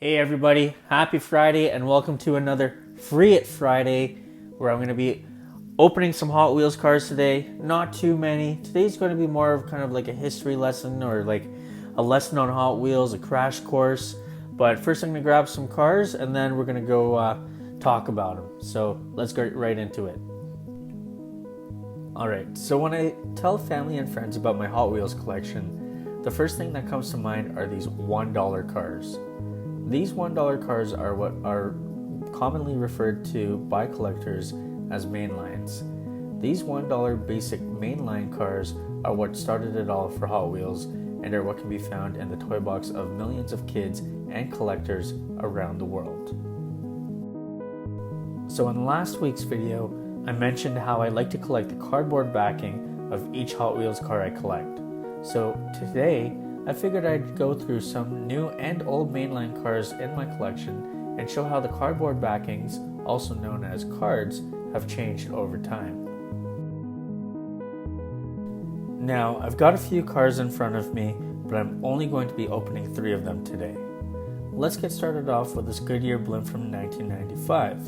Hey everybody, happy Friday and welcome to another Free It Friday where I'm going to be opening some Hot Wheels cars today. Not too many. Today's going to be more of kind of like a history lesson or like a lesson on Hot Wheels, a crash course. But first I'm going to grab some cars and then we're going to go talk about them. So let's get right into it. Alright, so when I tell family and friends about my Hot Wheels collection, the first thing that comes to mind are these $1 cars. These $1 cars are what are commonly referred to by collectors as mainlines. These $1 basic mainline cars are what started it all for Hot Wheels and are what can be found in the toy box of millions of kids and collectors around the world. So in last week's video, I mentioned how I like to collect the cardboard backing of each Hot Wheels car I collect. So today, I figured I'd go through some new and old mainline cars in my collection and show how the cardboard backings, also known as cards, have changed over time. Now, I've got a few cars in front of me, but I'm only going to be opening 3 of them today. Let's get started off with this Goodyear blimp from 1995.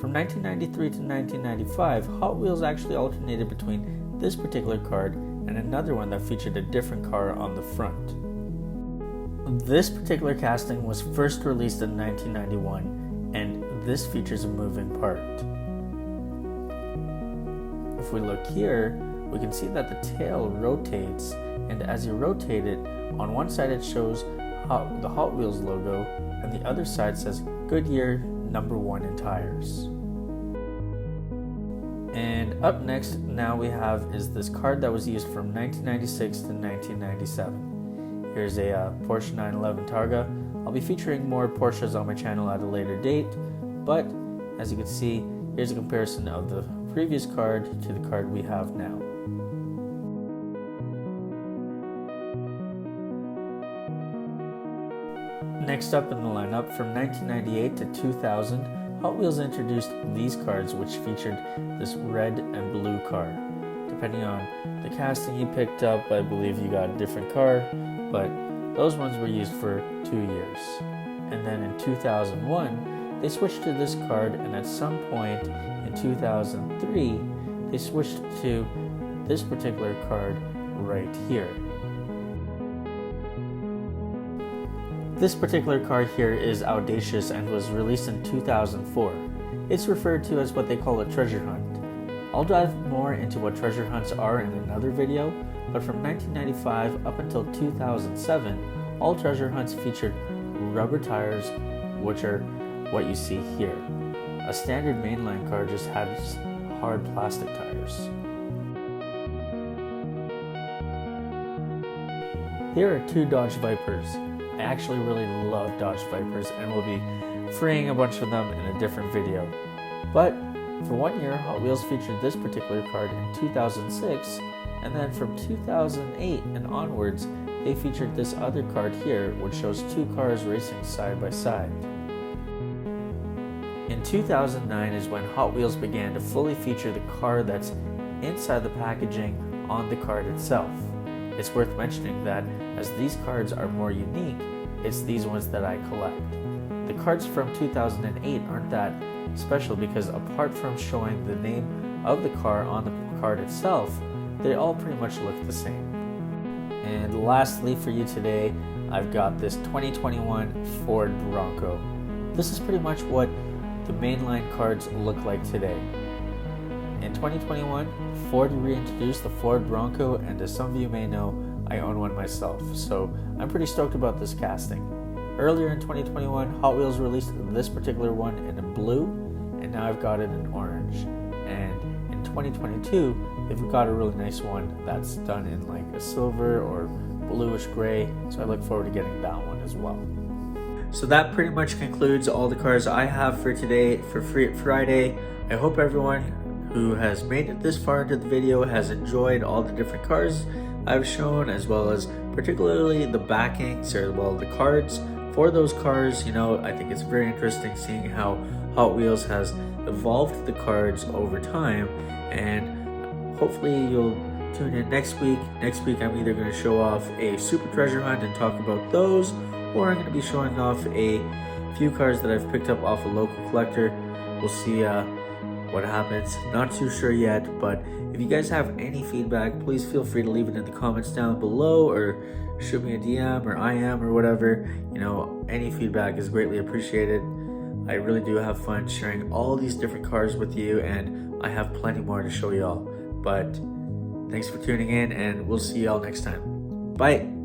From 1993 to 1995, Hot Wheels actually alternated between this particular card and another one that featured a different car on the front. This particular casting was first released in 1991, and this features a moving part. If we look here, we can see that the tail rotates, and as you rotate it, on one side it shows the Hot Wheels logo, and the other side says Goodyear #1 in tires. And up next now we have is this card that was used from 1996 to 1997. Here's a Porsche 911 Targa. I'll be featuring more Porsches on my channel at a later date, but as you can see, here's a comparison of the previous card to the card we have now. Next up in the lineup, from 1998 to 2000, Hot Wheels introduced these cards which featured this red and blue car. Depending on the casting you picked up, I believe you got a different car, but those ones were used for 2 years. And then in 2001, they switched to this card, and at some point in 2003, they switched to this particular card right here. This particular card here is Audacious and was released in 2004. It's referred to as what they call a treasure hunt. I'll dive more into what treasure hunts are in another video, but from 1995 up until 2007, all treasure hunts featured rubber tires, which are what you see here. A standard mainline car just had hard plastic tires. Here are 2 Dodge Vipers. I actually really love Dodge Vipers and will be freeing a bunch of them in a different video. But for 1 year, Hot Wheels featured this particular card in 2006, and then from 2008 and onwards, they featured this other card here, which shows 2 cars racing side by side. In 2009 is when Hot Wheels began to fully feature the car that's inside the packaging on the card itself. It's worth mentioning that as these cards are more unique, it's these ones that I collect. The cards from 2008 aren't that special because apart from showing the name of the car on the card itself, they all pretty much look the same. And lastly for you today, I've got this 2021 Ford Bronco. This is pretty much what the mainline cards look like today. In 2021, Ford reintroduced the Ford Bronco, and as some of you may know, I own one myself, so I'm pretty stoked about this casting. Earlier in 2021, Hot Wheels released this particular one in a blue, and now I've got it in orange. And in 2022, they've got a really nice one that's done in like a silver or bluish gray, so I look forward to getting that one as well. So that pretty much concludes all the cars I have for today for Free It Friday. I hope everyone who has made it this far into the video has enjoyed all the different cars I've shown, as well as particularly the backings or the cards for those cars. You know, I think it's very interesting seeing how Hot Wheels has evolved the cards over time, and hopefully you'll tune in next week. Next week I'm either going to show off a super treasure hunt and talk about those, or I'm going to be showing off a few cards that I've picked up off a local collector. We'll see what happens. Not too sure yet, but if you guys have any feedback, please feel free to leave it in the comments down below, or shoot me a DM or IM or whatever. You know, any feedback is greatly appreciated. I really do have fun sharing all these different cards with you, and I have plenty more to show y'all. But thanks for tuning in, and we'll see y'all next time. Bye!